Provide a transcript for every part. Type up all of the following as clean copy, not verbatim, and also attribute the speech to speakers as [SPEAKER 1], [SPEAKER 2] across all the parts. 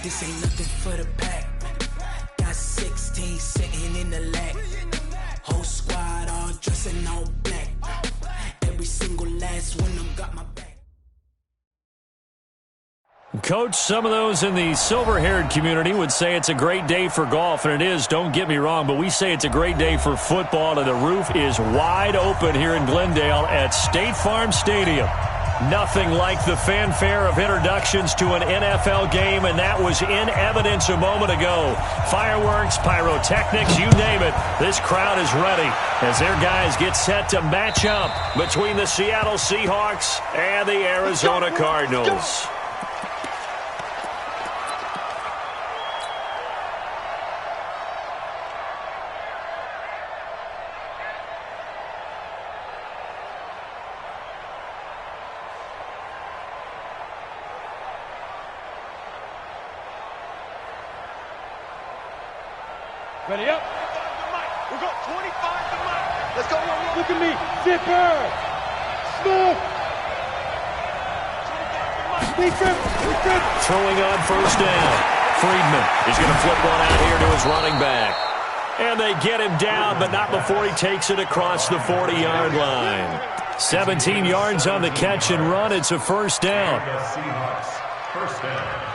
[SPEAKER 1] this ain't nothing for the pack. Got 16 sitting in the lag. Whole squad all dressing all black. Every single last one of them got my back.
[SPEAKER 2] Coach, some of those in the silver-haired community would say it's a great day for golf, and it is, don't get me wrong, but we say it's a great day for football, and the roof is wide open here in Glendale at State Farm Stadium. Nothing like the fanfare of introductions to an NFL game, and that was in evidence a moment ago. Fireworks, pyrotechnics, you name it. This crowd is ready as their guys get set to match up between the Seattle Seahawks and the Arizona Cardinals.
[SPEAKER 3] Ready up. We've got 25 to Mike. Let's go. Look at me. Zipper. Smooth.
[SPEAKER 2] Throwing on first down. Friedman is going to flip one out here to his running back. And they get him down, but not before he takes it across the 40-yard line. 17 yards on the catch and run. It's a first down.
[SPEAKER 4] First down.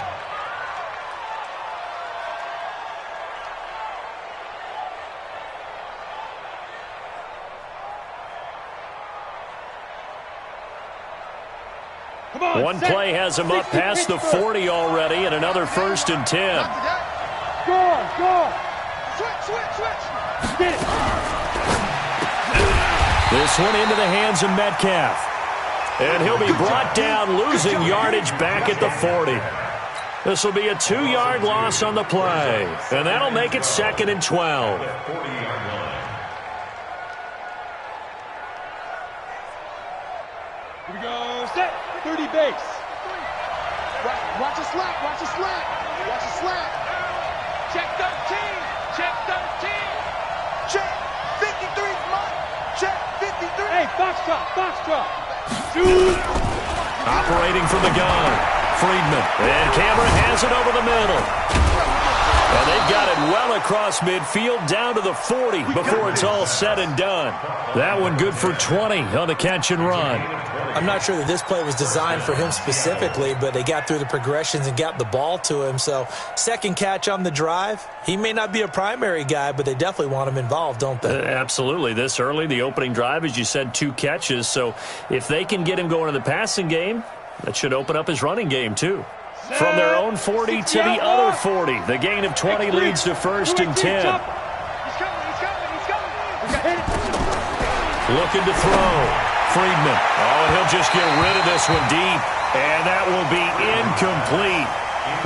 [SPEAKER 2] One play has him up past the 40 already, and another 1st and 10.
[SPEAKER 3] Go. Switch. Get it.
[SPEAKER 2] This one into the hands of Metcalf. And he'll be brought down, losing yardage back at the 40. This will be a 2-yard loss on the play, and that'll make it 2nd and 12.
[SPEAKER 3] Here we go. Set. 30 base. Watch the slack. Check 13. Check 53. Check 53. Hey, foxtrot.
[SPEAKER 2] Operating from the gun. Friedman. And Cameron has it over the middle. And they've got it well across midfield down to the 40 before it's all said and done. That one good for 20 on the catch and run.
[SPEAKER 5] I'm not sure that this play was designed for him specifically, but they got through the progressions and got the ball to him. So second catch on the drive. He may not be a primary guy, but they definitely want him involved, don't they?
[SPEAKER 2] Absolutely. This early, the opening drive, as you said, 2 catches. So if they can get him going in the passing game, that should open up his running game too. From their own 40 to the other 40. The gain of 20 leads to 1st and 10. Looking to throw. Friedman. Oh, and he'll just get rid of this one deep. And that will be incomplete.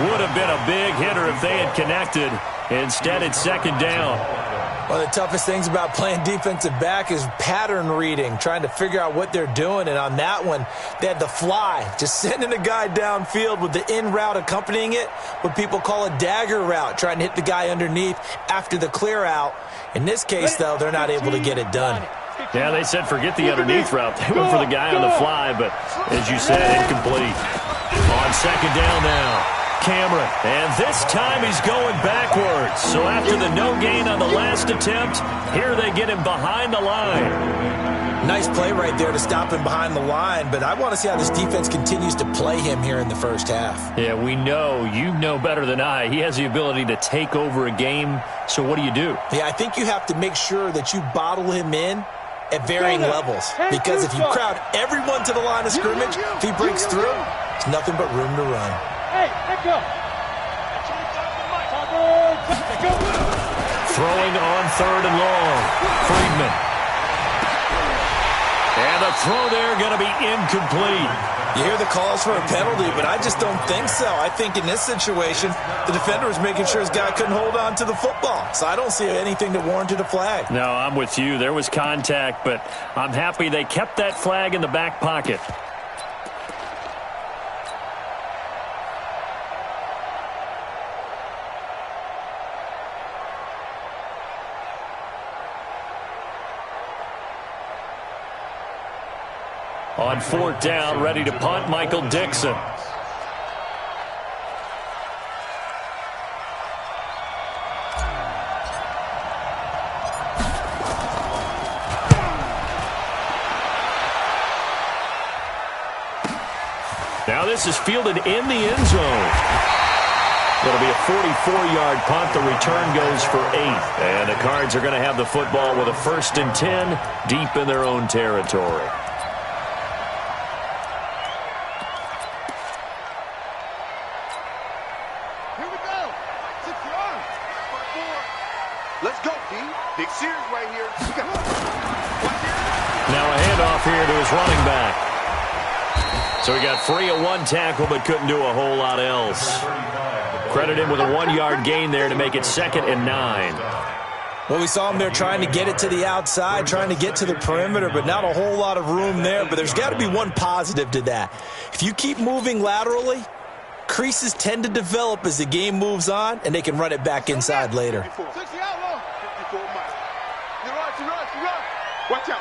[SPEAKER 2] Would have been a big hitter if they had connected. Instead, it's 2nd down.
[SPEAKER 5] One of the toughest things about playing defensive back is pattern reading, trying to figure out what they're doing. And on that one, they had the fly, just sending a guy downfield with the in route accompanying it, what people call a dagger route, trying to hit the guy underneath after the clear out. In this case, though, they're not able to get it done.
[SPEAKER 2] Yeah, they said forget the underneath route. They went for the guy on the fly, but as you said, incomplete. On 2nd down now. Cameron, and this time he's going backwards. So after the no gain on the last attempt, here they get him behind the line.
[SPEAKER 5] Nice play right there to stop him behind the line, but I want to see how this defense continues to play him here in the first half.
[SPEAKER 2] Yeah, we know, you know better than I, he has the ability to take over a game. So what do? Yeah,
[SPEAKER 5] I think you have to make sure that you bottle him in at varying levels, because if you crowd everyone to the line of scrimmage, if he breaks through, there's nothing but room to run.
[SPEAKER 3] Hey, let go.
[SPEAKER 2] Throwing on 3rd and long. Friedman. And the throw there going to be incomplete.
[SPEAKER 5] You hear the calls for a penalty, but I just don't think so. I think in this situation, the defender was making sure his guy couldn't hold on to the football. So I don't see anything that warranted a flag.
[SPEAKER 2] No, I'm with you. There was contact, but I'm happy they kept that flag in the back pocket. On 4th down, ready to punt, Michael Dixon. Now this is fielded in the end zone. It'll be a 44-yard punt. The return goes for 8. And the Cards are going to have the football with a 1st and 10 deep in their own territory.
[SPEAKER 3] Here we go. 6 yards. 4. Let's go, D. Big Sears right here.
[SPEAKER 2] Now a handoff here to his running back. So he got free of one tackle but couldn't do a whole lot else. Credit him with a 1-yard gain there to make it 2nd and 9.
[SPEAKER 5] Well, we saw him there trying to get it to the outside, trying to get to the perimeter, but not a whole lot of room there. But there's got to be one positive to that. If you keep moving laterally, creases tend to develop as the game moves on, and they can run it back inside later.
[SPEAKER 3] 60 out low. 54 miles. Watch out.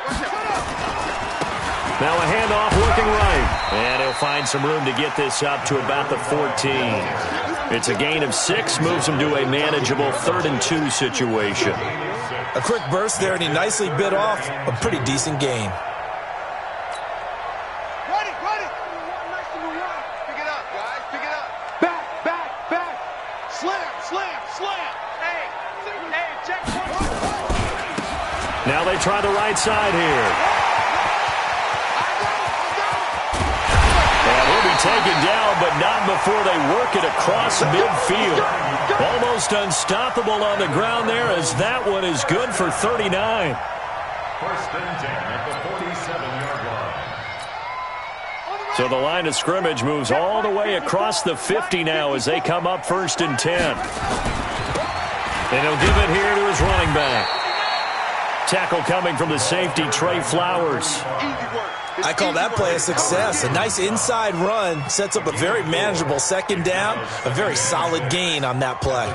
[SPEAKER 2] Now a handoff looking right. And he'll find some room to get this up to about the 14. It's a gain of 6, moves him to a manageable 3rd and 2 situation.
[SPEAKER 5] A quick burst there, and he nicely bit off a pretty decent gain.
[SPEAKER 3] Ready. Pick it up, guys. Pick it up. Back. Slam. Hey, check.
[SPEAKER 2] Now they try the right side here. And he'll be taken down, but not before they work it across midfield. Almost unstoppable on the ground there, as that one is good for 39.
[SPEAKER 4] 1st and 10 at the 47-yard line.
[SPEAKER 2] So the line of scrimmage moves all the way across the 50 now as they come up 1st and 10. And he'll give it here to his running back. Tackle coming from the safety, Trey Flowers.
[SPEAKER 5] I call that play a success. A nice inside run sets up a very manageable 2nd down. A very solid gain on that play.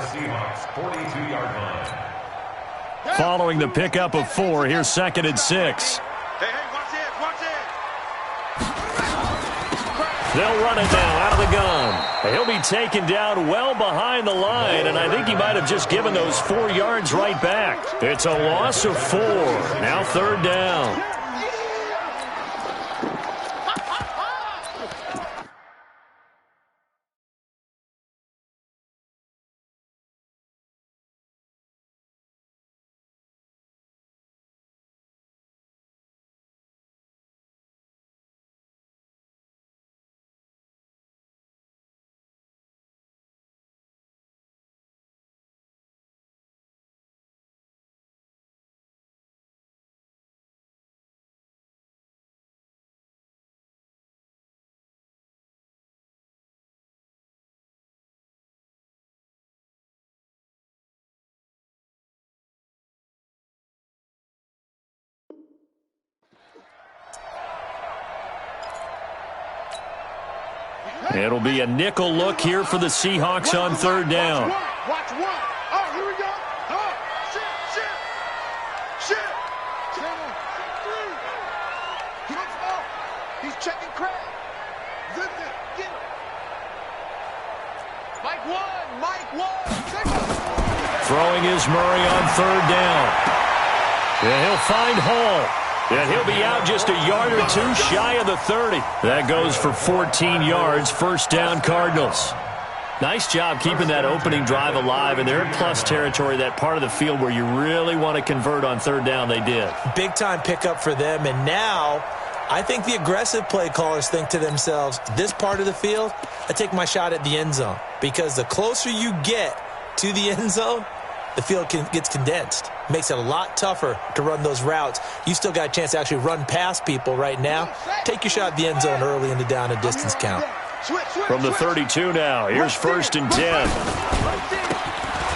[SPEAKER 2] Following the pickup of 4, here's 2nd and 6.
[SPEAKER 3] Hey, watch it.
[SPEAKER 2] They'll run it now out of the gun. He'll be taken down well behind the line, and I think he might have just given those 4 yards right back. It's a loss of 4. Now 3rd down. It'll be a nickel look here for the Seahawks on 3rd down.
[SPEAKER 3] Watch one. Oh, here we go. Oh, shit. He looks off. He's checking Craig. Get him. Mike one.
[SPEAKER 2] Throwing is Murray on 3rd down. And he'll find Hall. And he'll be out just a yard or 2 shy of the 30. That goes for 14 yards, 1st down Cardinals. Nice job keeping that opening drive alive, and they're in plus territory, that part of the field where you really want to convert on 3rd down. They did. Big-time pickup for them, and now I think the aggressive play callers think to themselves, this part of the field, I take my shot at the end zone, because the closer you get to the end zone, the field gets condensed. Makes it a lot tougher to run those routes. You still got a chance to actually run past people right now. Take your shot at the end zone early in the down and distance count. From the 32 now, here's 1st and 10.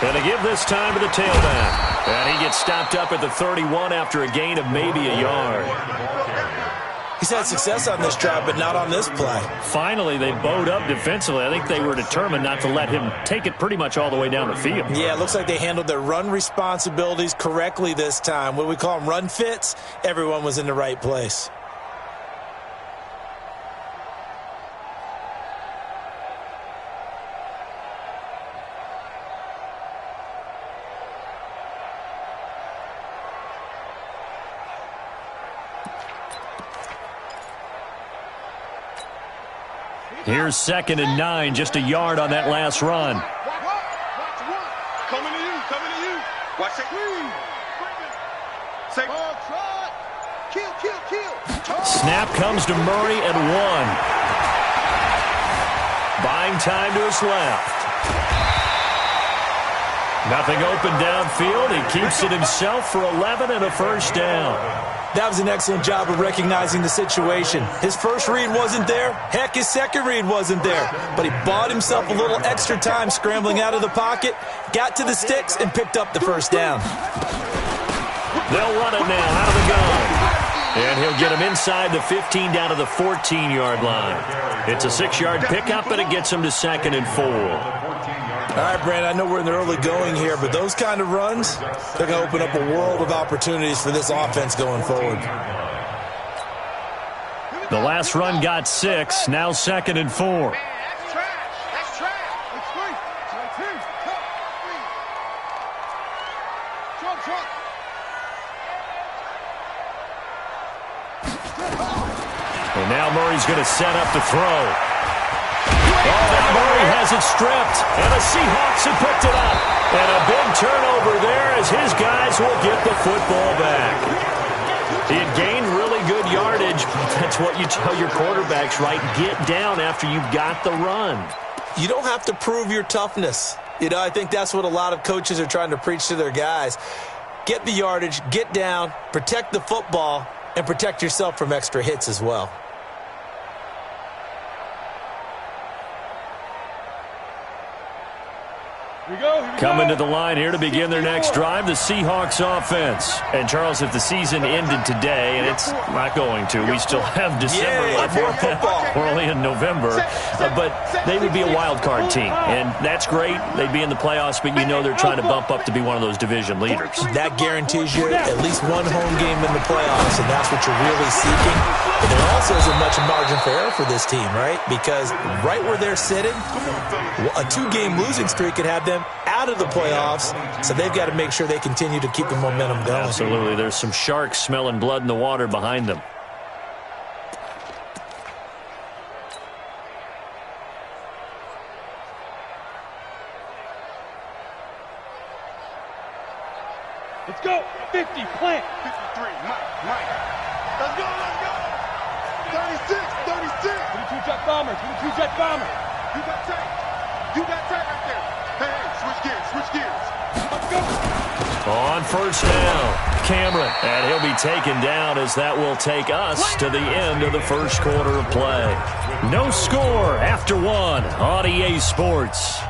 [SPEAKER 2] And to give this time to the tailback. And he gets stopped up at the 31 after a gain of maybe a yard. He's had success on this drive, but not on this play. Finally, they bowed up defensively. I think they were determined not to let him take it pretty much all the way down the field. Yeah, it looks like they handled their run responsibilities correctly this time. What we call them run fits, everyone was in the right place. Here's 2nd and 9, just a yard on that last run.
[SPEAKER 3] Coming to you, coming to you. Watch it. Say, kill.
[SPEAKER 2] Snap comes to Murray at 1. Buying time to his left. Nothing open downfield. He keeps it himself for 11 and a first down.
[SPEAKER 5] That was an excellent job of recognizing the situation. His first read wasn't there. Heck, his second read wasn't there. But he bought himself a little extra time scrambling out of the pocket, got to the sticks, and picked up the first down.
[SPEAKER 2] They'll run it now out of the gun. And he'll get him inside the 15 down to the 14-yard line. It's a 6-yard pickup, and it gets him to 2nd and 4.
[SPEAKER 5] All right, Brandon, I know we're in the early going here, but those kind of runs, they're going to open up a world of opportunities for this offense going forward.
[SPEAKER 2] The last run got 6, now 2nd and 4.
[SPEAKER 3] That's trash. It's free. Truck.
[SPEAKER 2] And now Murray's going to set up the throw. Murray has it stripped, and the Seahawks have picked it up. And a big turnover there as his guys will get the football back. He had gained really good yardage, but that's what you tell your quarterbacks, right? Get down after you've got the run.
[SPEAKER 5] You don't have to prove your toughness. I think that's what a lot of coaches are trying to preach to their guys. Get the yardage, get down, protect the football, and protect yourself from extra hits as well.
[SPEAKER 2] Coming to the line here to begin their next drive, the Seahawks offense. And, Charles, if the season ended today, and it's not going to, we still have December left. We're only in November. But they would be a wild card team, and that's great. They'd be in the playoffs, but you know they're trying to bump up to be one of those division leaders.
[SPEAKER 5] That guarantees you at least one home game in the playoffs, and that's what you're really seeking. But there also isn't much margin for error for this team, right? Because right where they're sitting, a 2-game losing streak could have them out of the playoffs, so they've got to make sure they continue to keep the momentum going.
[SPEAKER 2] Absolutely. There's some sharks smelling blood in the water behind them.
[SPEAKER 3] Let's go. 50, plant. 53, Mike. Let's go. 36. 22 jet bomber. You got tight right there. Hey, switch gears. Let's go.
[SPEAKER 2] On first down, Cameron. And he'll be taken down as that will take us to the end of the first quarter of play. No score after 1 on EA Sports.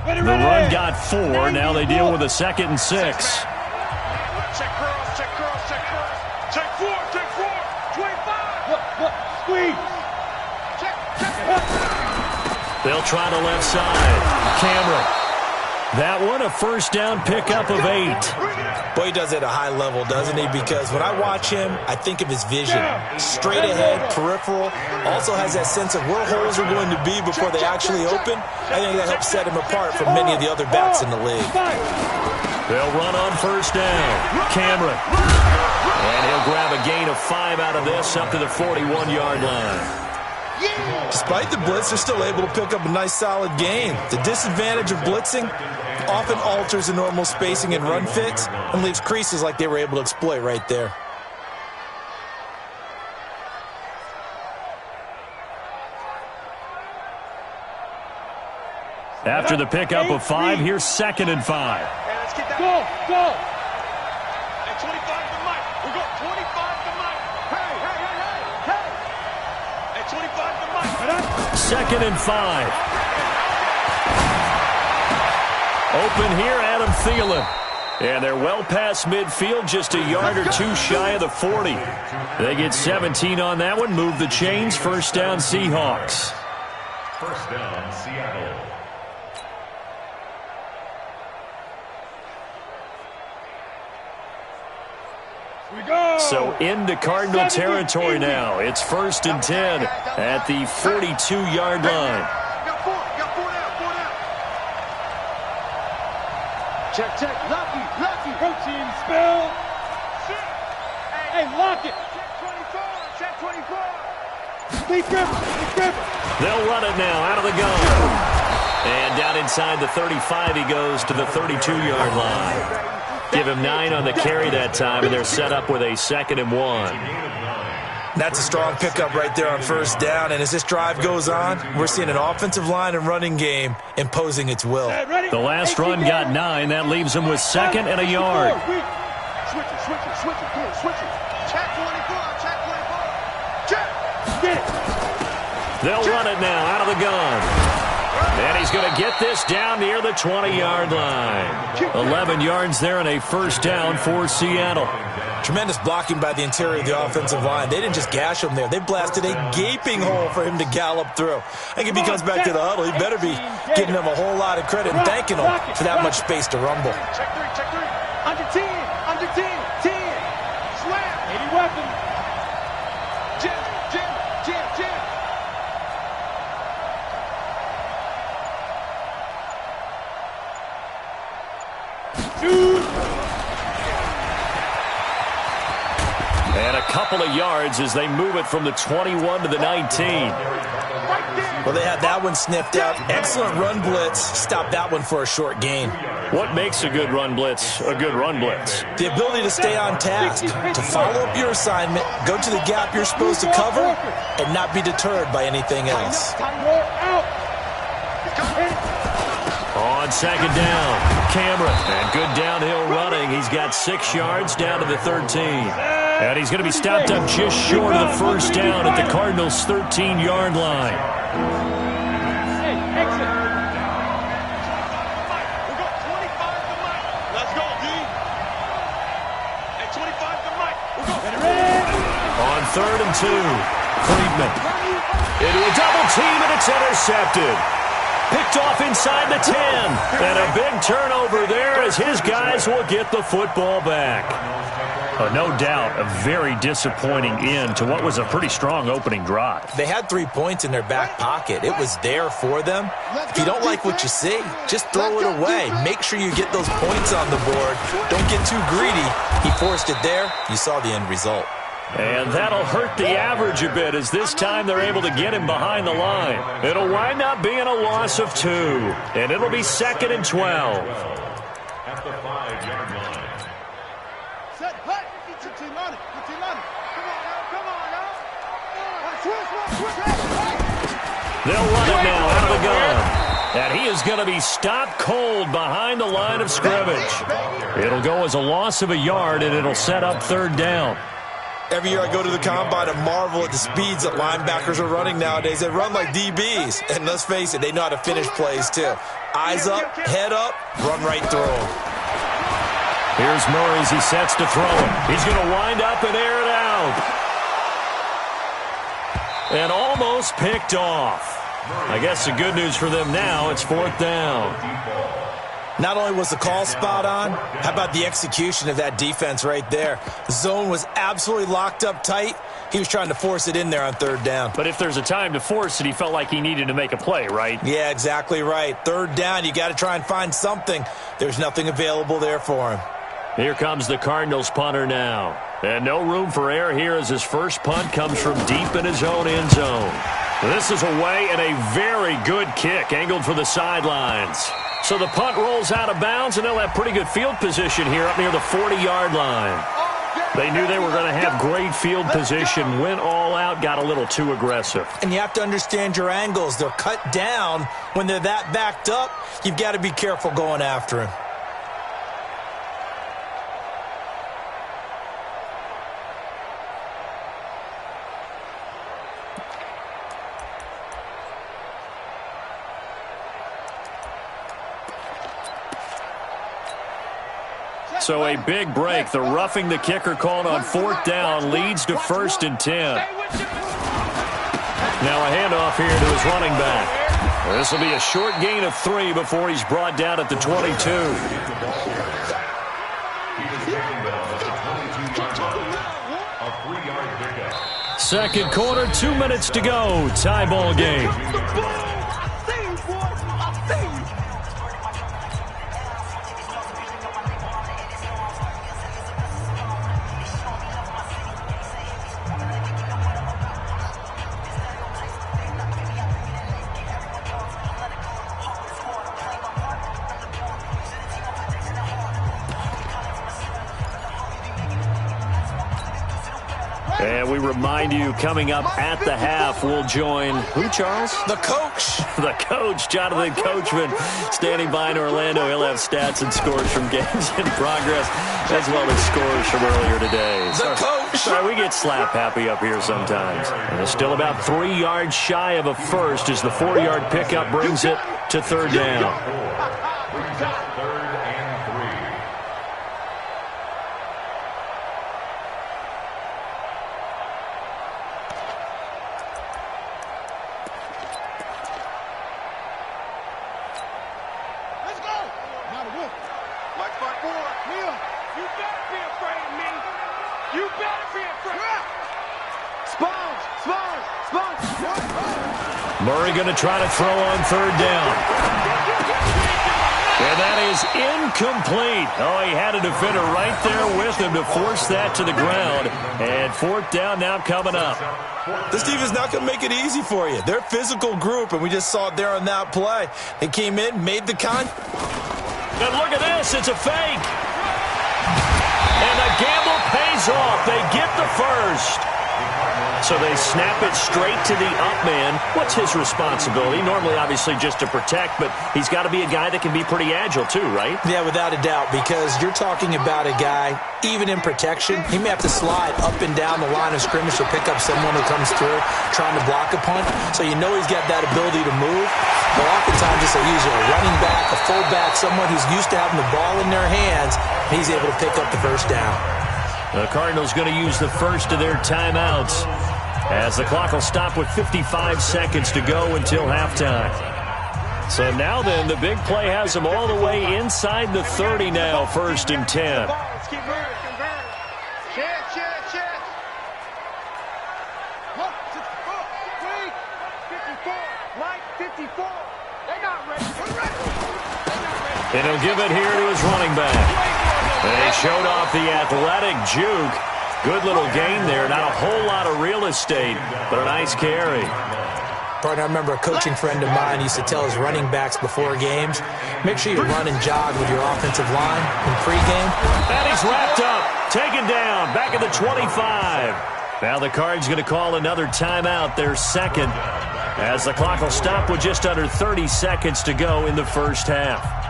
[SPEAKER 2] The run got 4. Now they deal with a 2nd and 6.
[SPEAKER 3] Check cross. Check 4. 25. Squeeze. Check.
[SPEAKER 2] They'll try the left side. Cameron. That one a first down pickup of 8.
[SPEAKER 5] Boy, he does it at a high level, doesn't he? Because when I watch him, I think of his vision. Straight ahead, peripheral. Also has that sense of where holes are going to be before they actually open. I think that helps set him apart from many of the other backs in the league.
[SPEAKER 2] They'll run on first down. Cameron. And he'll grab a gain of 5 out of this up to the 41-yard line.
[SPEAKER 5] Despite the blitz, they're still able to pick up a nice, solid gain. The disadvantage of blitzing often alters the normal spacing and run fits and leaves creases like they were able to exploit right there.
[SPEAKER 2] After the pickup of 5, here's 2nd and 5.
[SPEAKER 3] Hey, let's get that. Go. Hey, 25 to Mike. We go 25 to Mike. Hey. Hey, 25 to Mike.
[SPEAKER 2] 2nd and 5. Open here, Adam Thielen. And they're well past midfield, just a yard or 2 shy of the 40. They get 17 on that one, move the chains, first down Seahawks.
[SPEAKER 4] First down, Seattle.
[SPEAKER 2] So into Cardinal territory now. It's 1st and 10 at the 42-yard line.
[SPEAKER 3] Check, check. Lucky. Protein spill. Hey, lock it. Check 24. Leaf River.
[SPEAKER 2] They'll run it now out of the gun. And down inside the 35 he goes to the 32-yard line. Give him 9 on the carry that time, and they're set up with a 2nd and 1.
[SPEAKER 5] That's a strong pickup right there on first down, and as this drive goes on, we're seeing an offensive line and running game imposing its will.
[SPEAKER 2] The last run got 9. That leaves him with 2nd and a yard.
[SPEAKER 3] Switch it. Come on, switch it. Check 24. Check. Get it.
[SPEAKER 2] They'll run it now out of the gun. And he's going to get this down near the 20-yard line. 11 yards there and a first down for Seattle.
[SPEAKER 5] Tremendous blocking by the interior of the offensive line. They didn't just gash him there. They blasted a gaping hole for him to gallop through. I think if he comes back to the huddle, he better be giving them a whole lot of credit and thanking them for that much space to rumble.
[SPEAKER 3] Check 3. Under 10. 10. Slam. 80 weapons. Jim.
[SPEAKER 2] And a couple of yards as they move it from the 21 to the 19.
[SPEAKER 5] Well, they had that one sniffed out. Excellent run blitz. Stopped that one for a short gain.
[SPEAKER 2] What makes a good run blitz a good run blitz?
[SPEAKER 5] The ability to stay on task, to follow up your assignment, go to the gap you're supposed to cover, and not be deterred by anything else.
[SPEAKER 2] On second down, Cameron. And good downhill running. He's got 6 yards down to the 13. And he's going to be stopped up just short of the first down at the Cardinals' 13-yard line.
[SPEAKER 3] Hey, exit. We got 25 to Mike. Let's go, D. Hey, 25 to Mike. We go.
[SPEAKER 2] On 3rd and 2, Friedman. Into a double team, and it's intercepted. Picked off inside the 10. And a big turnover there as his guys will get the football back. No doubt a very disappointing end to what was a pretty strong opening drive.
[SPEAKER 5] They had 3 points in their back pocket. It was there for them. If you don't like what you see, just throw it away. Make sure you get those points on the board. Don't get too greedy. He forced it there. You saw the end result.
[SPEAKER 2] And that'll hurt the average a bit as this time they're able to get him behind the line. It'll wind up being a loss of 2. And it'll be 2nd and 12.
[SPEAKER 4] At the 5-yard line.
[SPEAKER 3] Set, hut. Get your team on it. Come on, y'all.
[SPEAKER 2] They'll run it now out of the gun. And he is going to be stopped cold behind the line of scrimmage. It'll go as a loss of a yard, and it'll set up 3rd down.
[SPEAKER 5] Every year I go to the combine and marvel at the speeds that linebackers are running nowadays. They run like DBs. And let's face it, they know how to finish plays too. Eyes up, head up, run right through them.
[SPEAKER 2] Here's Murray as he sets to throw it. He's going to wind up and air it out. And almost picked off. I guess the good news for them now, it's 4th down.
[SPEAKER 5] Not only was the call spot on, how about the execution of that defense right there? The zone was absolutely locked up tight. He was trying to force it in there on 3rd down.
[SPEAKER 2] But if there's a time to force it, he felt like he needed to make a play, right?
[SPEAKER 5] Yeah, exactly right. 3rd down, you got to try and find something. There's nothing available there for him.
[SPEAKER 2] Here comes the Cardinals punter now. And no room for error here as his first punt comes from deep in his own end zone. This is away and a very good kick angled for the sidelines. So the punt rolls out of bounds, and they'll have pretty good field position here up near the 40-yard line. They knew they were going to have great field position, went all out, got a little too aggressive.
[SPEAKER 5] And you have to understand your angles. They're cut down. When they're that backed up, you've got to be careful going after him.
[SPEAKER 2] So a big break. The roughing the kicker called on 4th down leads to 1st and 10. Now a handoff here to his running back. This will be a short gain of 3 before he's brought down at the 22. Second quarter, 2 minutes to go. Tie ball game. And we remind you, coming up at the half, we'll join who, Charles?
[SPEAKER 5] The coach.
[SPEAKER 2] The coach, Jonathan Coachman, standing by in Orlando. He'll have stats and scores from games in progress, as well as scores from earlier today.
[SPEAKER 5] The coach.
[SPEAKER 2] Sorry, we get slap happy up here sometimes. And it's still about 3 yards shy of a first as the 4-yard pickup brings it to third down. Murray going to try to throw on third down. And that is incomplete. Oh, he had a defender right there with him to force that to the ground. And fourth down now coming up.
[SPEAKER 5] This defense not going to make it easy for you. They're a physical group, and we just saw it there on that play. They came in, made the
[SPEAKER 2] And look at this. It's a fake. And the gamble pays off. They get the first. So they snap it straight to the up man. What's his responsibility? Normally, obviously, just to protect, but he's got to be a guy that can be pretty agile too, right?
[SPEAKER 5] Yeah, without a doubt, because you're talking about a guy, even in protection, he may have to slide up and down the line of scrimmage to pick up someone who comes through trying to block a punt. So you know he's got that ability to move. But oftentimes, it's usually a running back, a fullback, someone who's used to having the ball in their hands, and he's able to pick up the first down.
[SPEAKER 2] The Cardinals going to use the first of their timeouts as the clock will stop with 55 seconds to go until halftime. So now then, the big play has them all the way inside the 30 now, 1st and 10.
[SPEAKER 3] Let's keep moving. Chance. 54. Mike, 54. They're not ready.
[SPEAKER 2] And he'll give it here to his running back. They showed off the athletic juke. Good little gain there. Not a whole lot of real estate, but a nice carry.
[SPEAKER 5] Partner, I remember a coaching friend of mine used to tell his running backs before games, make sure you run and jog with your offensive line in pregame.
[SPEAKER 2] And he's wrapped up, taken down, back at the 25. Now the Cards going to call another timeout, their second, as the clock will stop with just under 30 seconds to go in the first half.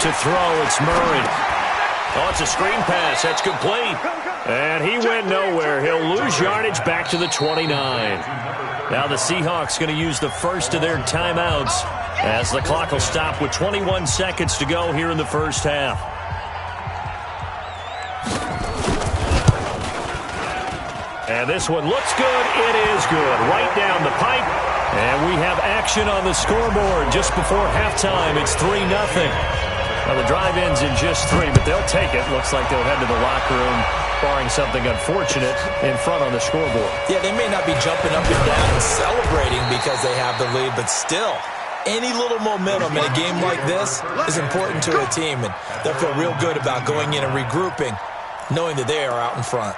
[SPEAKER 2] To throw, it's Murray. Oh, it's a screen pass. That's complete. And he went nowhere. He'll lose yardage back to the 29. Now the Seahawks going to use the first of their timeouts as the clock will stop with 21 seconds to go here in the first half. And this one looks good. It is good. Right down the pipe. And we have action on the scoreboard just before halftime. It's 3-0. Well, the drive ends in just 3, but they'll take it. Looks like they'll head to the locker room, barring something unfortunate, in front on the scoreboard.
[SPEAKER 5] Yeah, they may not be jumping up and down and celebrating because they have the lead, but still, any little momentum in a game like this is important to a team, and they'll feel real good about going in and regrouping, knowing that they are out in front.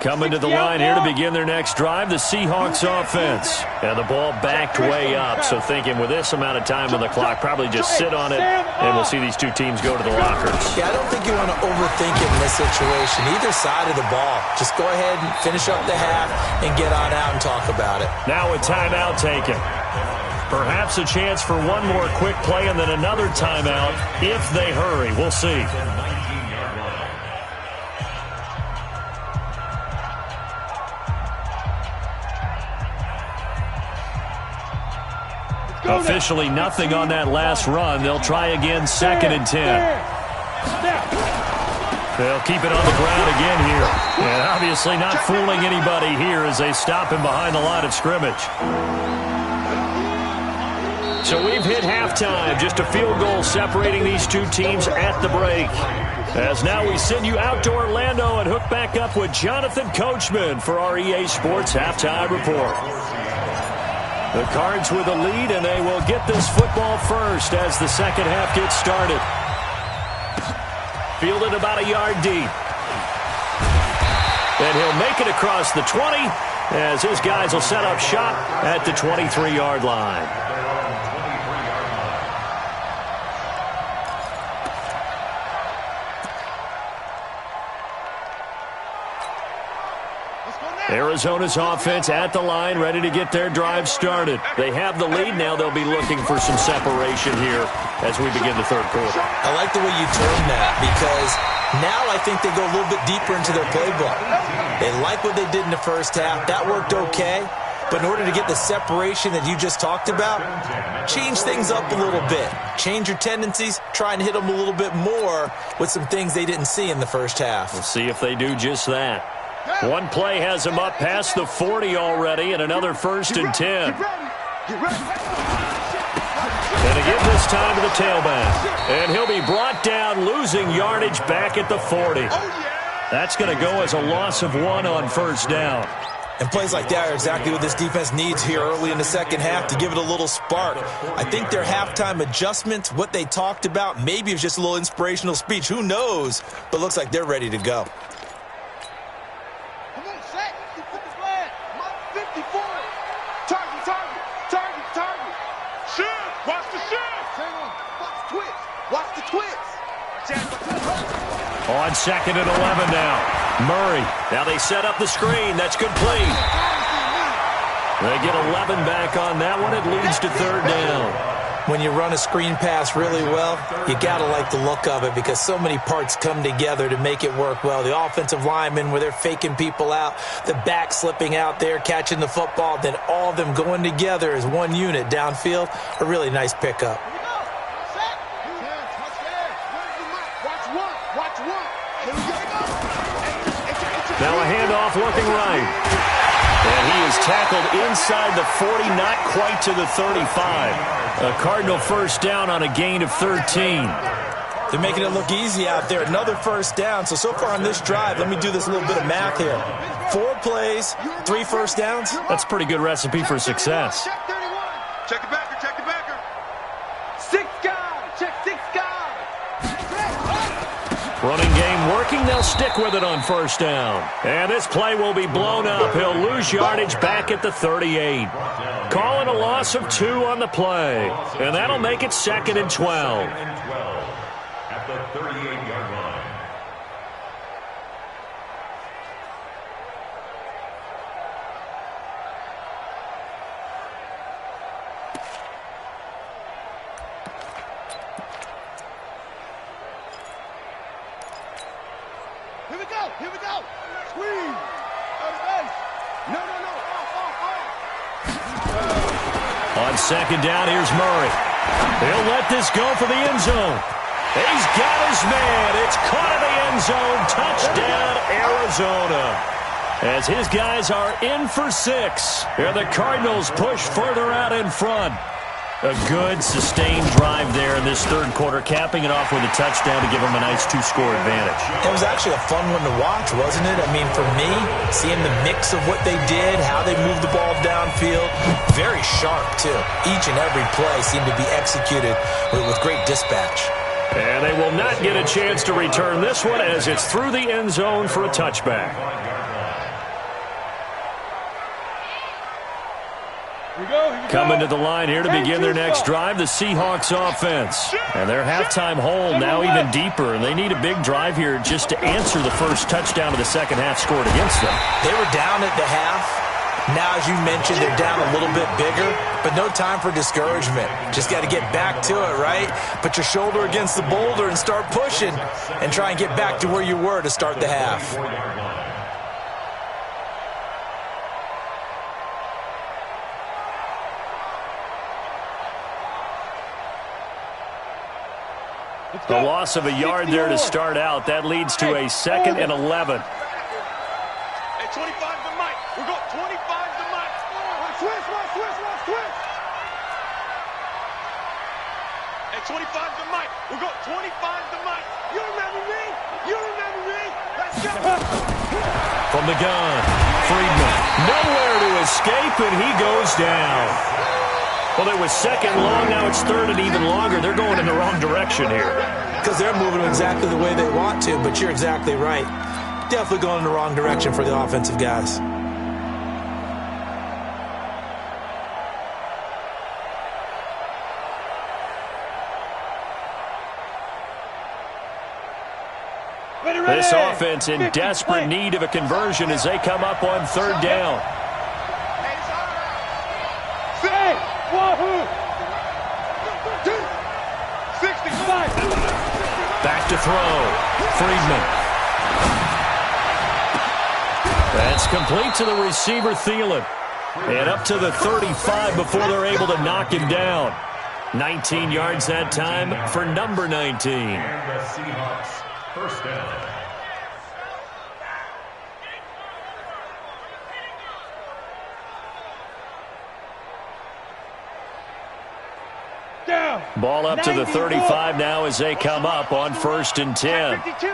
[SPEAKER 2] Coming to the line here to begin their next drive, the Seahawks offense. And the ball backed way up, so thinking with this amount of time on the clock, probably just sit on it, and we'll see these two teams go to the lockers.
[SPEAKER 5] Yeah, I don't think you want to overthink it in this situation. Either side of the ball. Just go ahead and finish up the half and get on out and talk about it.
[SPEAKER 2] Now a timeout taken. Perhaps a chance for one more quick play and then another timeout if they hurry. We'll see. Officially nothing on that last run. They'll try again, 2nd and 10. They'll keep it on the ground again here. And obviously not fooling anybody here as they stop him behind the line of scrimmage. So we've hit halftime. Just a field goal separating these two teams at the break. As now we send you out to Orlando and hook back up with Jonathan Coachman for our EA Sports Halftime Report. The Cards with the lead, and they will get this football first as the second half gets started. Fielded about a yard deep. And he'll make it across the 20 as his guys will set up shop at the 23-yard line. Arizona's offense at the line, ready to get their drive started. They have the lead. Now they'll be looking for some separation here as we begin the third quarter.
[SPEAKER 5] I like the way you term that because now I think they go a little bit deeper into their playbook. They like what they did in the first half. That worked okay. But in order to get the separation that you just talked about, change things up a little bit. Change your tendencies. Try and hit them a little bit more with some things they didn't see in the first half.
[SPEAKER 2] We'll see if they do just that. One play has him up past the 40 already, and another 1st and 10. And again this time to the tailback. And he'll be brought down, losing yardage back at the 40. That's going to go as a loss of 1 on 1st down.
[SPEAKER 5] And plays like that are exactly what this defense needs here early in the second half to give it a little spark. I think their halftime adjustments, what they talked about, maybe it was just a little inspirational speech. Who knows? But looks like they're ready to go.
[SPEAKER 2] On 2nd and 11 now. Murray. Now they set up the screen. That's complete. They get 11 back on that one. It leads to 3rd down.
[SPEAKER 5] When you run a screen pass really well, you got to like the look of it because so many parts come together to make it work well. The offensive linemen where they're faking people out, the back slipping out there, catching the football, then all of them going together as one unit downfield. A really nice pickup.
[SPEAKER 2] Now a handoff looking right. And he is tackled inside the 40, not quite to the 35. A Cardinal 1st down on a gain of 13.
[SPEAKER 5] They're making it look easy out there. Another 1st down. So far on this drive, let me do this little bit of math here. 4 plays, 3 1st downs.
[SPEAKER 2] That's a pretty good recipe for success.
[SPEAKER 3] Check 31. Check the backer, check the backer. 6 guys, check 6 guys.
[SPEAKER 2] Running game working. They'll stick with it on 1st down. And this play will be blown up. He'll lose yardage back at the 38. Calling a loss of 2 on the play. And that'll make it 2nd and 12.
[SPEAKER 4] At the 38-yard line.
[SPEAKER 3] Here we go, here we go. Squeeze. No.
[SPEAKER 2] On 2nd down, here's Murray. He'll let this go for the end zone. He's got his man. It's caught in the end zone. Touchdown, Arizona. As his guys are in for 6. And the Cardinals push further out in front. A good, sustained drive there in this 3rd quarter, capping it off with a touchdown to give them a nice 2-score advantage.
[SPEAKER 5] It was actually a fun one to watch, wasn't it? I mean, for me, seeing the mix of what they did, how they moved the ball downfield, very sharp, too. Each and every play seemed to be executed with great dispatch.
[SPEAKER 2] And they will not get a chance to return this one as it's through the end zone for a touchback. Coming to the line here to begin their next drive, the Seahawks offense. And their halftime hole now even deeper, and they need a big drive here just to answer the first touchdown of the second half scored against them.
[SPEAKER 5] They were down at the half. Now, as you mentioned, they're down a little bit bigger, but no time for discouragement. Just got to get back to it, right? Put your shoulder against the boulder and start pushing and try and get back to where you were to start the half.
[SPEAKER 2] The loss of a yard there to start out. That leads to a 2nd and 11.
[SPEAKER 3] Hey, 25 to Mike. We're going 25 to Mike. Switch. 25 to Mike. We'll go 25 to Mike. You remember me? You remember me? Let's go.
[SPEAKER 2] From the gun, Friedman. Nowhere to escape, and he goes down. Well, it was second long. Now it's third and even longer. They're going in the wrong direction here.
[SPEAKER 5] Because they're moving exactly the way they want to, but you're exactly right. Definitely going in the wrong direction for the offensive guys.
[SPEAKER 2] This offense in desperate need of a conversion as they come up on third down. Back to throw. Friedman. That's complete to the receiver, Thielen. And up to the 35 before they're able to knock him down. 19 yards that time for number 19.
[SPEAKER 4] And the Seahawks, first down.
[SPEAKER 2] Ball up to the 35 now as they come up on first and 10.
[SPEAKER 3] 52.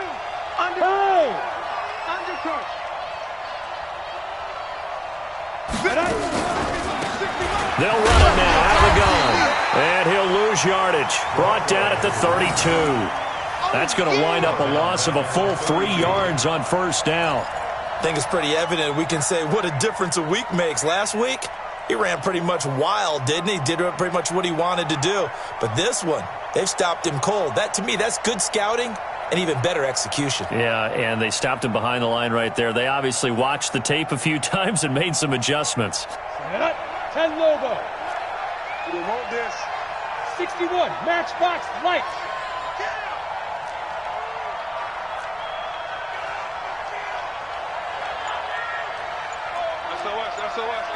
[SPEAKER 2] They'll run it now out of the gun. And he'll lose yardage. Brought down at the 32. That's going to wind up a loss of a full 3 yards on first down.
[SPEAKER 5] I think it's pretty evident. We can say what a difference a week makes. Last week, he ran pretty much wild, didn't he? Did pretty much what he wanted to do. But this one, they've stopped him cold. That, to me, that's good scouting and even better execution.
[SPEAKER 2] Yeah, and they stopped him behind the line right there. They obviously watched the tape a few times and made some adjustments.
[SPEAKER 3] 10 Lobo. We want this. 61, Matchbox Lights.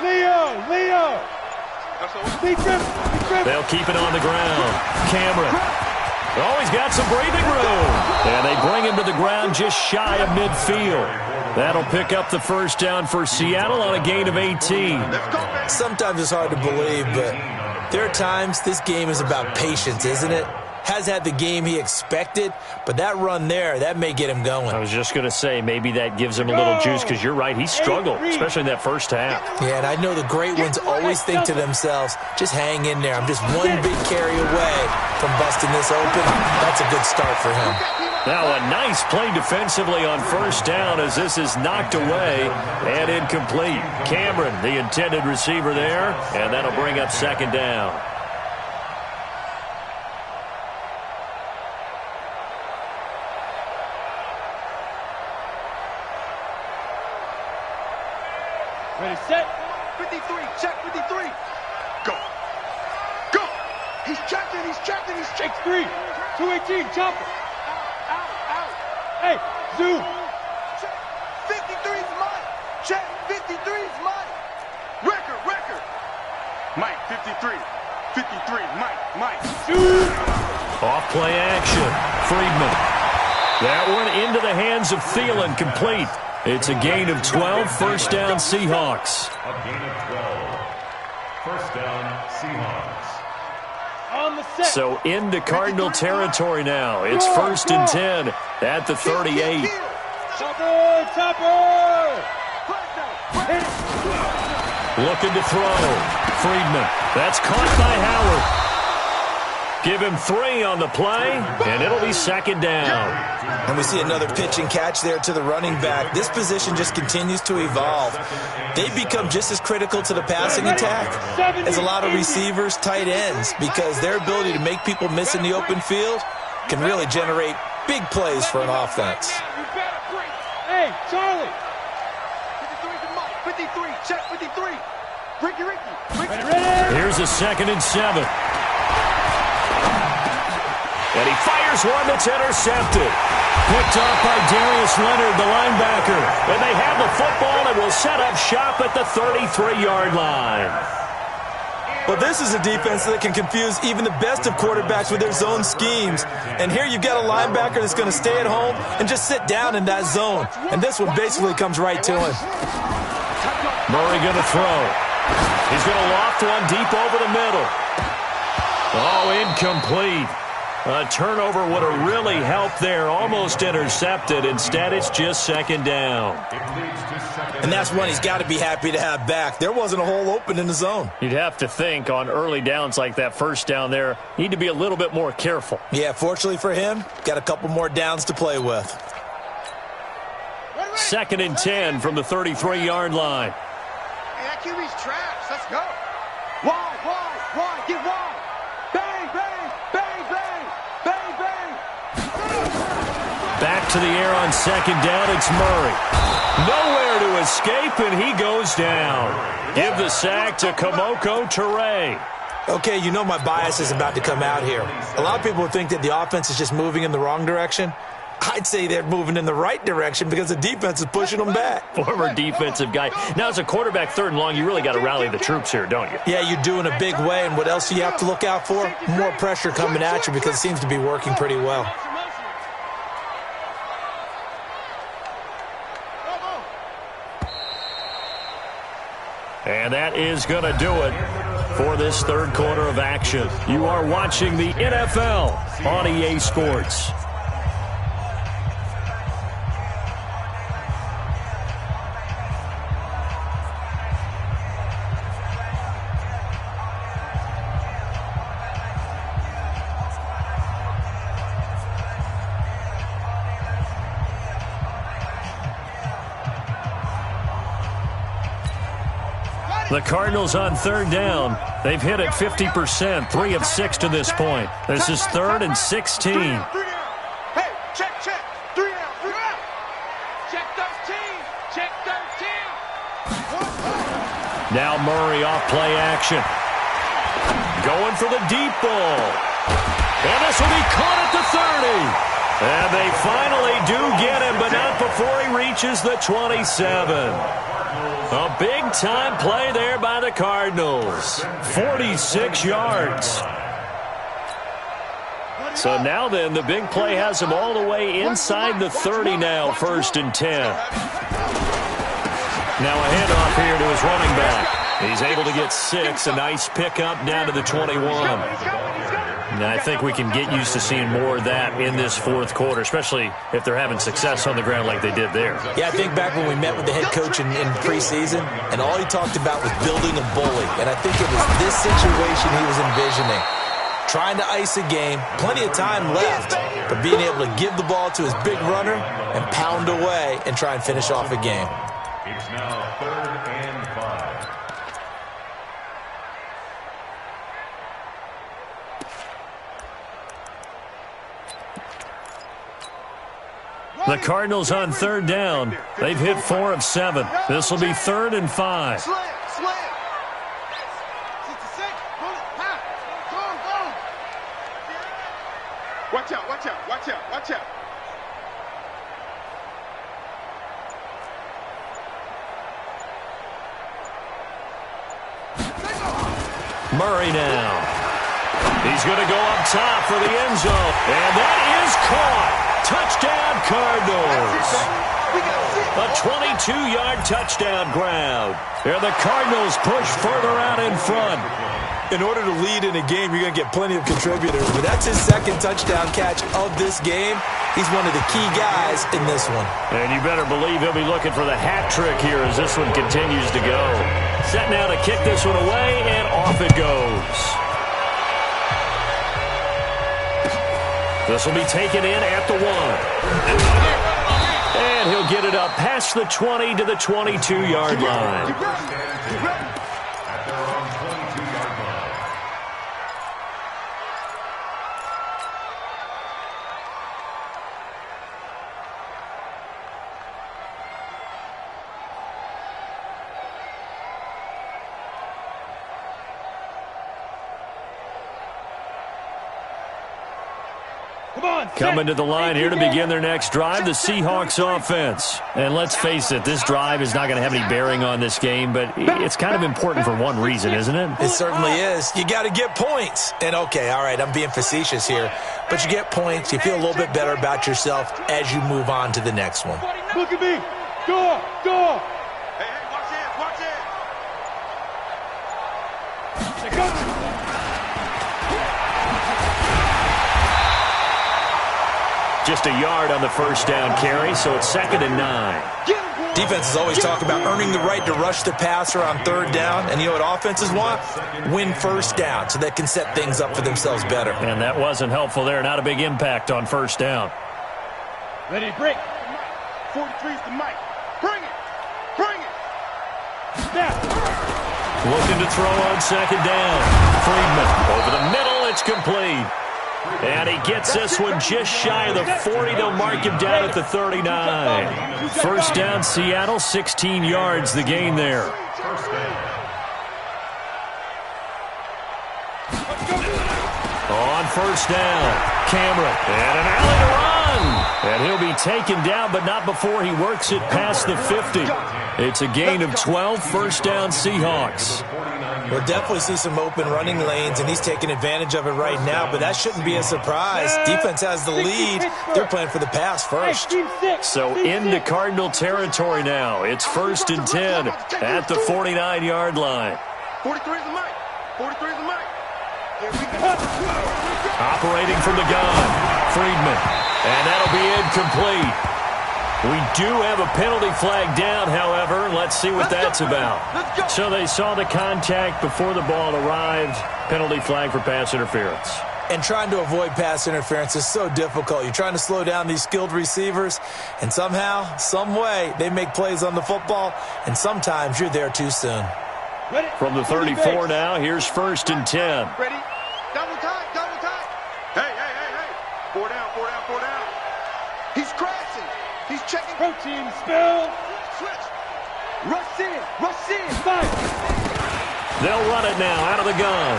[SPEAKER 3] Leo.
[SPEAKER 2] They'll keep it on the ground. Cameron. Oh, he's got some breathing room. And they bring him to the ground just shy of midfield. That'll pick up the first down for Seattle on a gain of 18.
[SPEAKER 5] Sometimes it's hard to believe, but there are times this game is about patience, isn't it? Has had the game he expected, but that run there, that may get him going.
[SPEAKER 2] I was just going to say, maybe that gives him a little juice, because you're right, he struggled, especially in that first half.
[SPEAKER 5] Yeah, and I know the great ones always think to themselves, just hang in there. I'm just one big carry away from busting this open. That's a good start for him.
[SPEAKER 2] Now a nice play defensively on first down as this is knocked away and incomplete. Cameron, the intended receiver there, and that'll bring up second down.
[SPEAKER 3] Ready, set. 53, check 53. Go. He's checking. Check 3. 218, chopper. Out. Hey, zoom. Check. 53's mine. Check, 53's mine. Record. Mike, 53. 53, Mike. Shoot.
[SPEAKER 2] Off play action. Friedman. That one into the hands of Thielen, complete. It's a gain of 12, first down Seahawks.
[SPEAKER 4] A gain of 12. First down Seahawks.
[SPEAKER 3] On the set.
[SPEAKER 2] So into Cardinal territory now. It's first and 10 at the 38.
[SPEAKER 3] Topper.
[SPEAKER 2] Looking to throw. Friedman. That's caught by Howard. Give him 3 on the play, and it'll be second down.
[SPEAKER 5] And we see another pitch and catch there to the running back. This position just continues to evolve. They become just as critical to the passing attack as a lot of receivers, tight ends, because their ability to make people miss in the open field can really generate big plays for an offense.
[SPEAKER 3] Hey, Charlie. 53, check 53. Ricky.
[SPEAKER 2] Here's a second and 7. And he fires one that's intercepted. Picked off by Darius Leonard, the linebacker. And they have the football and will set up shop at the 33-yard line.
[SPEAKER 5] Well, this is a defense that can confuse even the best of quarterbacks with their zone schemes. And here you've got a linebacker that's going to stay at home and just sit down in that zone. And this one basically comes right to him.
[SPEAKER 2] Murray going to throw. He's going to loft one deep over the middle. Oh, incomplete. A turnover would have really helped there. Almost intercepted. Instead, it's just second down.
[SPEAKER 5] And that's one he's got to be happy to have back. There wasn't a hole open in the zone.
[SPEAKER 2] You'd have to think on early downs like that first down there, need to be a little bit more careful.
[SPEAKER 5] Yeah, fortunately for him, got a couple more downs to play with.
[SPEAKER 2] 2nd and 10 from the 33-yard line.
[SPEAKER 3] Hey, that QB's trash. Let's go. Wide, get wide. Bang, bang, bang, bang, bang, bang.
[SPEAKER 2] Back to the air on 2nd down, it's Murray. Nowhere to escape, and he goes down. Give the sack to Kamoko Toure.
[SPEAKER 5] Okay, you know my bias is about to come out here. A lot of people think that the offense is just moving in the wrong direction. I'd say they're moving in the right direction because the defense is pushing them back.
[SPEAKER 2] Former defensive guy. Now, as a quarterback 3rd and long, you really got to rally the troops here, don't you?
[SPEAKER 5] Yeah, you do in a big way, and what else do you have to look out for? More pressure coming at you because it seems to be working pretty well.
[SPEAKER 2] And that is going to do it for this 3rd quarter of action. You are watching the NFL on EA Sports. The Cardinals on 3rd down. They've hit it 50%, 3 of 6 to this point. This is 3rd and 16.
[SPEAKER 3] Hey, check. 3 out. Check 13. Check 13.
[SPEAKER 2] Now Murray off play action. Going for the deep ball. And this will be caught at the 30. And they finally do get him, but not before he reaches the 27. A big-time play there by the Cardinals. 46 yards. So now then, the big play has him all the way inside the 30 now, 1st and 10. Now a handoff here to his running back. He's able to get 6. A nice pickup down to the 21. Now, I think we can get used to seeing more of that in this 4th quarter, especially if they're having success on the ground like they did there.
[SPEAKER 5] Yeah, I think back when we met with the head coach in preseason, and all he talked about was building a bully. And I think it was this situation he was envisioning. Trying to ice a game, plenty of time left, but being able to give the ball to his big runner and pound away and try and finish off a game.
[SPEAKER 4] It's now 3rd and 5.
[SPEAKER 2] The Cardinals on 3rd down. They've hit 4 of 7. This will be 3rd and 5.
[SPEAKER 3] Slam. Watch out.
[SPEAKER 2] Murray now. He's going to go up top for the end zone. And that is caught. Touchdown, Cardinals. A 22-yard touchdown grab. There the Cardinals push further out in front.
[SPEAKER 5] In order to lead in a game, you're going to get plenty of contributors. But that's his 2nd touchdown catch of this game. He's one of the key guys in this one.
[SPEAKER 2] And you better believe he'll be looking for the hat trick here as this one continues to go. Set now to kick this one away, and off it goes. This will be taken in at the 1. And he'll get it up past the 20 to the 22-yard line.
[SPEAKER 4] At their own 22-yard line.
[SPEAKER 2] Coming to the line here to begin their next drive, the Seahawks offense. And let's face it, this drive is not going to have any bearing on this game, but it's kind of important for one reason, isn't it?
[SPEAKER 5] It certainly is. You got to get points. And okay, all right, I'm being facetious here, but you get points, you feel a little bit better about yourself as you move on to the next one.
[SPEAKER 3] Look at me. Door. Hey, watch it.
[SPEAKER 2] just a yard on the first down carry, so it's 2nd and 9.
[SPEAKER 5] Defenses always talk about earning the right to rush the passer on 3rd down. And you know what offenses want? Win first down so they can set things up for themselves better.
[SPEAKER 2] And that wasn't helpful there. Not a big impact on first down.
[SPEAKER 3] Ready, break. 43's the mic. Bring it. Bring it. Snap.
[SPEAKER 2] Looking to throw on 2nd down. Friedman over the middle. It's complete. And he gets this one just shy of the 40. They'll mark him down at the 39. First down, Seattle, 16 yards the gain there. On first down, Cameron, and an alley to run. And he'll be taken down, but not before he works it past the 50. It's a gain of 12, first down Seahawks.
[SPEAKER 5] We'll definitely see some open running lanes, and he's taking advantage of it right now, but that shouldn't be a surprise. Defense has the lead. They're playing for the pass first.
[SPEAKER 2] So into Cardinal territory now. It's 1st and 10 at the 49-yard line.
[SPEAKER 3] 43's the mic. 43's the mic.
[SPEAKER 2] Operating from the gun, Friedman, and that'll be incomplete. We do have a penalty flag down, however. Let's see what that's about. So they saw the contact before the ball arrived. Penalty flag for pass interference.
[SPEAKER 5] And trying to avoid pass interference is so difficult. You're trying to slow down these skilled receivers, and somehow, some way, they make plays on the football, and sometimes you're there too soon.
[SPEAKER 2] From the 34 now, here's 1st and 10.
[SPEAKER 3] Ready? Double time, double time. Hey. 4 down, 4 down, 4 down. He's crashing. He's checking. Protein spill. Switch. Rush in. Fire.
[SPEAKER 2] They'll run it now out of the gun.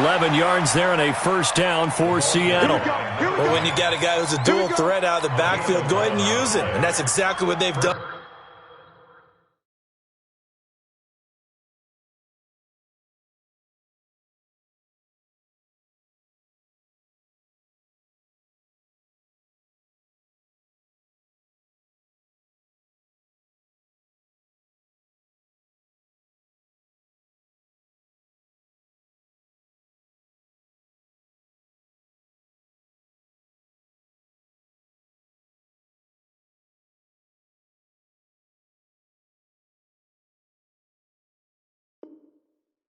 [SPEAKER 2] 11 yards there and a first down for Seattle.
[SPEAKER 5] Well, when you got a guy who's a dual threat out of the backfield, go ahead and use him. And that's exactly what they've done.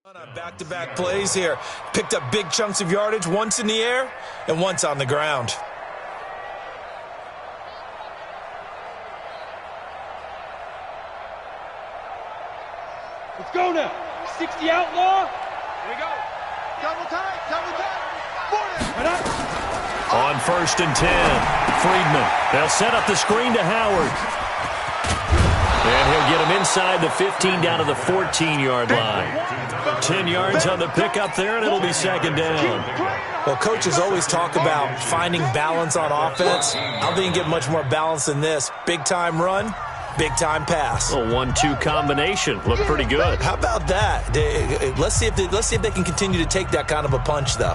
[SPEAKER 5] On back-to-back plays here. Picked up big chunks of yardage, once in the air and once on the ground.
[SPEAKER 3] Let's go now. 60 outlaw. Here we go. Double time. 40.
[SPEAKER 2] On 1st and 10, Friedman. They'll set up the screen to Howard. And he'll get him inside the 15 down to the 14-yard line. 10 yards on the pickup there, and it'll be 2nd down.
[SPEAKER 5] Well, coaches always talk about finding balance on offense. I don't think you can get much more balance than this. Big-time run, big-time pass.
[SPEAKER 2] A 1-2 combination. Looked pretty good.
[SPEAKER 5] How about that? Let's see if they can continue to take that kind of a punch, though.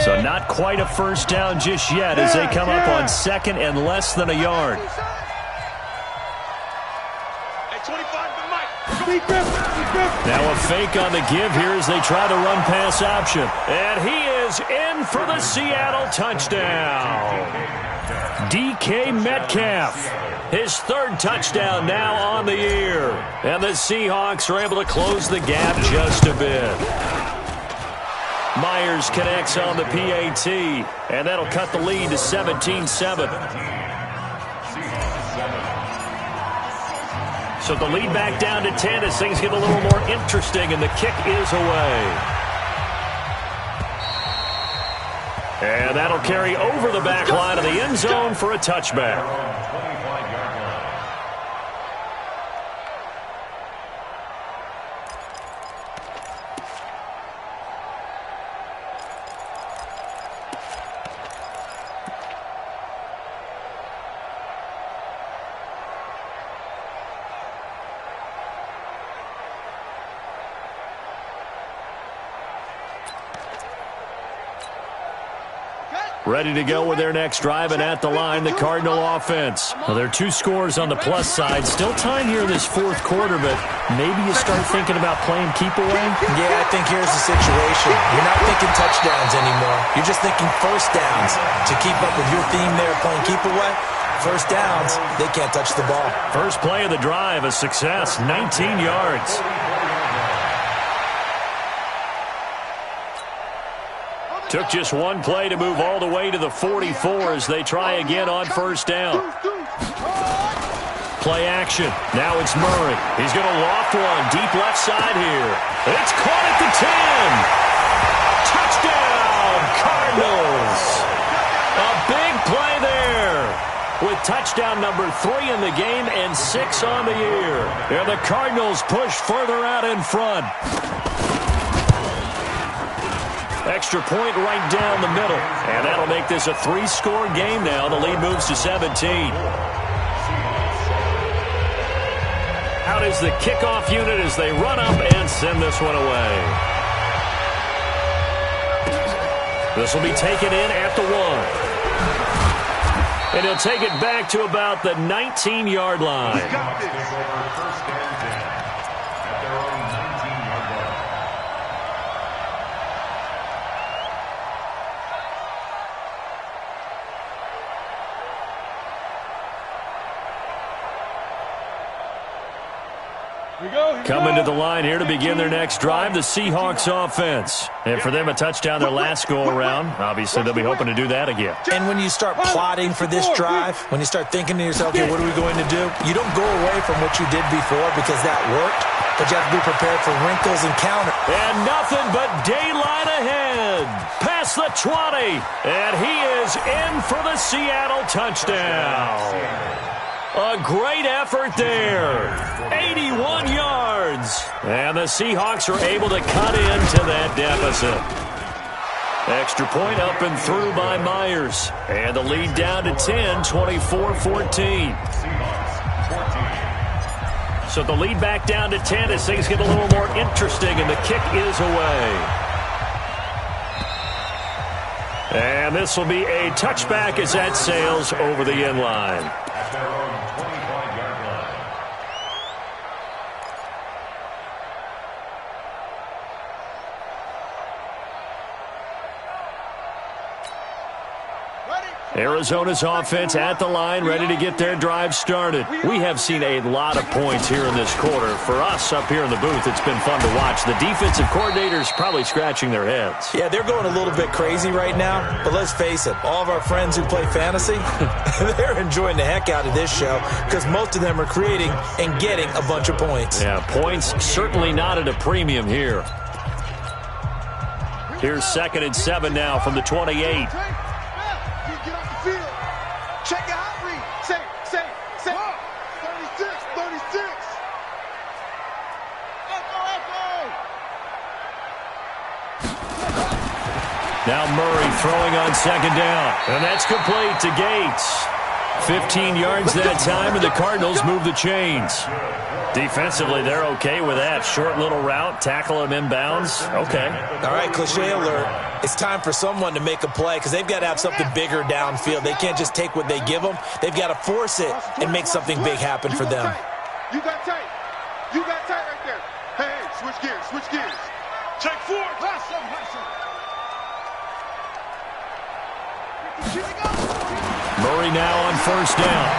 [SPEAKER 2] So not quite a first down just yet as they come up on 2nd and less than a yard. Now a fake on the give here as they try to run pass option. And he is in for the Seattle touchdown. DK Metcalf, his 3rd touchdown now on the year. And the Seahawks are able to close the gap just a bit. Myers connects on the PAT, and that'll cut the lead to 17-7. So the lead back down to 10 as things get a little more interesting, and the kick is away. And that'll carry over the back line of the end zone for a touchback. ready to go with their next drive, and at the line, the Cardinal offense. Well, there are 2 scores on the plus side. Still time here in this fourth quarter, but maybe you start thinking about playing keep away?
[SPEAKER 5] Yeah, I think here's the situation. You're not thinking touchdowns anymore. You're just thinking first downs. To keep up with your theme there, playing keep away, first downs, they can't touch the ball.
[SPEAKER 2] First play of the drive, a success, 19 yards. Took just one play to move all the way to the 44 as they try again on first down. Play action. Now it's Murray. He's going to loft one deep left side here. It's caught at the 10. Touchdown, Cardinals. A big play there with touchdown number 3 in the game and 6 on the year. And the Cardinals push further out in front. Extra point right down the middle. And that'll make this a 3-score game now. The lead moves to 17. Out is the kickoff unit as they run up and send this one away. This will be taken in at the 1. And he'll take it back to about the 19-yard line. Coming to the line here to begin their next drive, the Seahawks offense. And for them, a touchdown their last go-around. Obviously, they'll be hoping to do that again.
[SPEAKER 5] And when you start plotting for this drive, when you start thinking to yourself, okay, what are we going to do? You don't go away from what you did before because that worked, but you have to be prepared for wrinkles and counter.
[SPEAKER 2] And nothing but daylight ahead. Past the 20. And he is in for the Seattle touchdown. A great effort there. 81 yards. And the Seahawks are able to cut into that deficit. Extra point up and through by Myers. And the lead down to 10, 24-14. So the lead back down to 10 as things get a little more interesting, and the kick is away. And this will be a touchback as that sails over the end line. Arizona's offense at the line, ready to get their drive started. We have seen a lot of points here in this quarter. For us up here in the booth, it's been fun to watch. The defensive coordinators probably scratching their heads.
[SPEAKER 5] Yeah, they're going a little bit crazy right now, but let's face it, all of our friends who play fantasy, they're enjoying the heck out of this show because most of them are creating and getting a bunch of points.
[SPEAKER 2] Yeah, points certainly not at a premium here. Here's 2nd and 7 now from the 28.
[SPEAKER 3] Check your hot read. Say. 36. Echo.
[SPEAKER 2] Now Murray throwing on 2nd down. And that's complete to Gates. 15 yards that time, and the Cardinals move the chains. Defensively, they're okay with that. Short little route, tackle him inbounds. Okay.
[SPEAKER 5] All right, cliche alert. It's time for someone to make a play because they've got to have something bigger downfield. They can't just take what they give them. They've got to force it and make something big happen for them.
[SPEAKER 3] You got tight right there. Hey, switch gears. Check 4. Hustle.
[SPEAKER 2] Murray now on 1st down.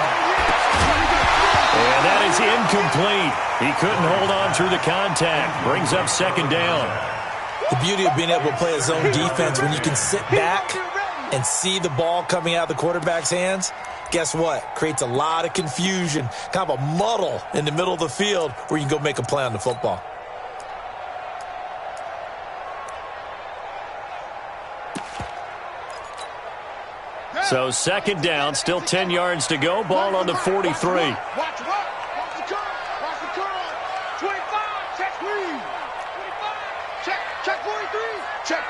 [SPEAKER 2] And that is incomplete. He couldn't hold on through the contact. Brings up 2nd down.
[SPEAKER 5] The beauty of being able to play a zone defense when you can sit back and see the ball coming out of the quarterback's hands, guess what? Creates a lot of confusion, kind of a muddle in the middle of the field where you can go make a play on the football.
[SPEAKER 2] So 2nd down, still 10 yards to go. Ball on the 43.
[SPEAKER 3] Watch the curl. 25. Check 3. 25. Check 43. Check.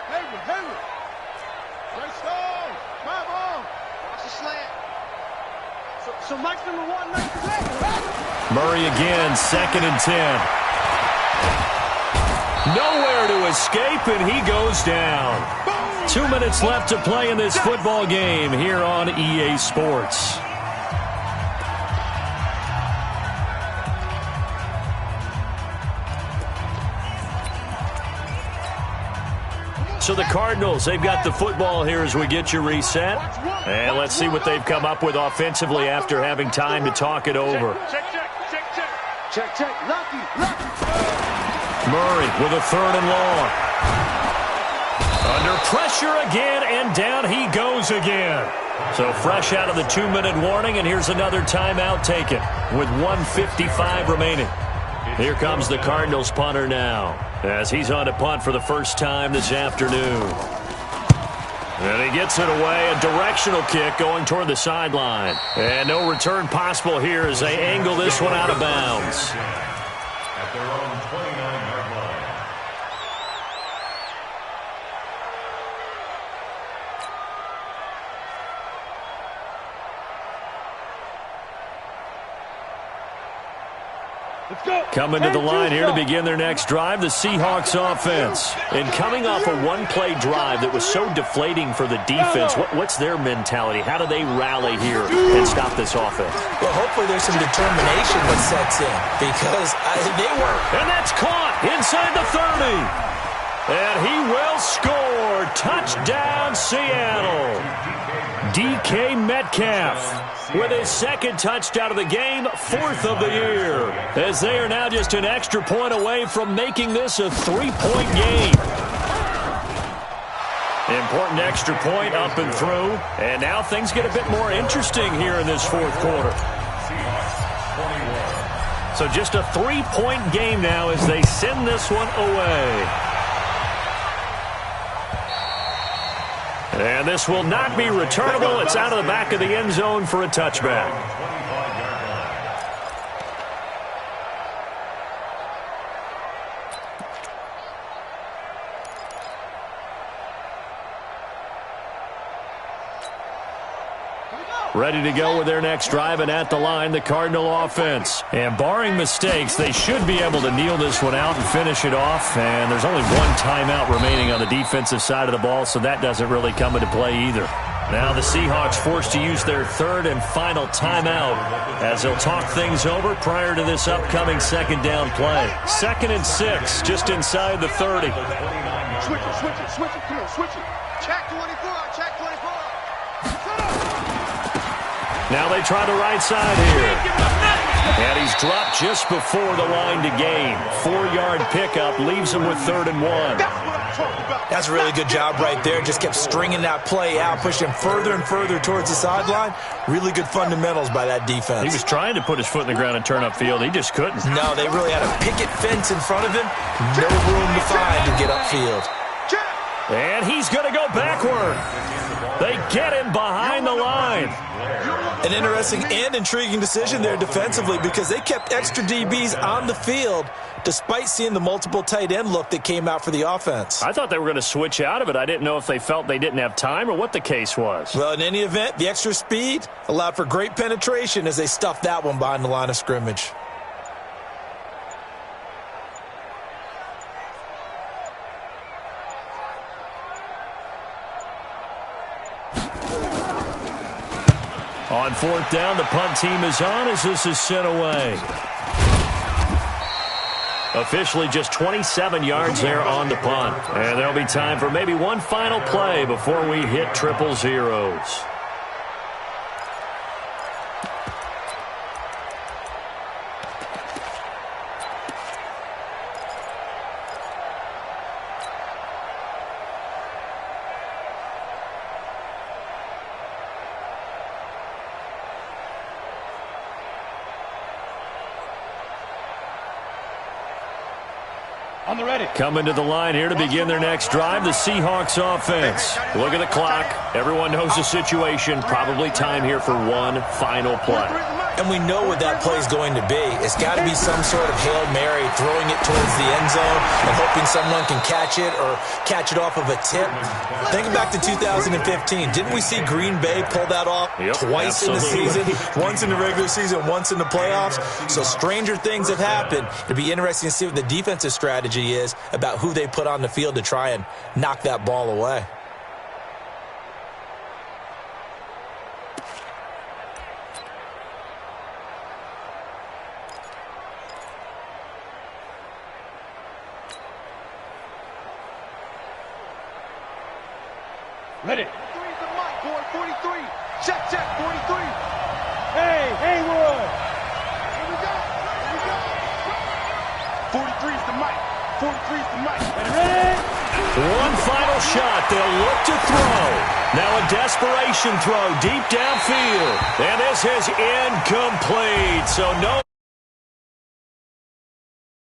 [SPEAKER 3] Hayward. Great stone. Come on. Watch the slant. So Mike's number 1.
[SPEAKER 2] Murray again, 2nd and 10. Nowhere to escape, and he goes down.
[SPEAKER 3] Boom.
[SPEAKER 2] 2 minutes left to play in this football game here on EA Sports. So the Cardinals, they've got the football here as we get you reset. And let's see what they've come up with offensively after having time to talk it over.
[SPEAKER 3] Check. Lucky.
[SPEAKER 2] Murray with a 3rd and long. Under pressure again, and down he goes again. So fresh out of the 2-minute warning, and here's another timeout taken with 1:55 remaining. Here comes the Cardinals punter now, as he's on to punt for the first time this afternoon. And he gets it away, a directional kick going toward the sideline. And no return possible here as they angle this one out of bounds.
[SPEAKER 4] At their own 29-yard line.
[SPEAKER 2] Coming to the line here to begin their next drive, the Seahawks offense. And coming off a one-play drive that was so deflating for the defense, what's their mentality? How do they rally here and stop this offense?
[SPEAKER 5] Well, hopefully there's some determination that sets in because they were.
[SPEAKER 2] And that's caught inside the 30. And he will score. Touchdown, Seattle. DK Metcalf with his 2nd touchdown of the game, 4th of the year, as they are now just an extra point away from making this a 3-point game. Important extra point up and through, and now things get a bit more interesting here in this 4th quarter. So just a 3-point game now as they send this one away. And this will not be returnable. It's out of the back of the end zone for a touchback. Ready to go with their next drive, and at the line, the Cardinal offense. And barring mistakes, they should be able to kneel this one out and finish it off. And there's only one timeout remaining on the defensive side of the ball, so that doesn't really come into play either. Now the Seahawks forced to use their 3rd and final timeout as they'll talk things over prior to this upcoming 2nd down play. 2nd and 6, just inside the 30.
[SPEAKER 3] Switch it. Come on, switch it. Check 24.
[SPEAKER 2] Now they try the right side here. And he's dropped just before the line to gain. 4-yard pickup leaves him with 3rd and 1.
[SPEAKER 5] That's a really good job right there. Just kept stringing that play out, pushing him further and further towards the sideline. Really good fundamentals by that defense.
[SPEAKER 2] He was trying to put his foot in the ground and turn upfield. He just couldn't.
[SPEAKER 5] No, they really had a picket fence in front of him. No room to find to get upfield.
[SPEAKER 2] And he's going to go backward. They get him behind the line.
[SPEAKER 5] An interesting and intriguing decision there defensively because they kept extra DBs on the field despite seeing the multiple tight end look that came out for the offense.
[SPEAKER 2] I thought they were going to switch out of it. I didn't know if they felt they didn't have time or what the case was.
[SPEAKER 5] Well, in any event, the extra speed allowed for great penetration as they stuffed that one behind the line of scrimmage.
[SPEAKER 2] On 4th down, the punt team is on as this is sent away. Officially just 27 yards there on the punt. And there'll be time for maybe one final play before we hit 000.
[SPEAKER 3] On the ready.
[SPEAKER 2] Coming to the line here to begin their next drive, the Seahawks offense. Look at the clock. Everyone knows the situation. Probably time here for one final play.
[SPEAKER 5] And we know what that play is going to be. It's got to be some sort of Hail Mary, throwing it towards the end zone and hoping someone can catch it or catch it off of a tip. Think back to 2015. Didn't we see Green Bay pull that off twice in the season? Once in the regular season, once in the playoffs. So stranger things have happened. It'll be interesting to see what the defensive strategy is about who they put on the field to try and knock that ball away.
[SPEAKER 3] Ready. 43 is the mic, boy. 43. Check, 43. Hey, Haywood. Here we go. 43 is the mic. 43 is the mic. Ready?
[SPEAKER 2] One final shot. They'll look to throw. Now a desperation throw deep downfield. And this is incomplete. So no.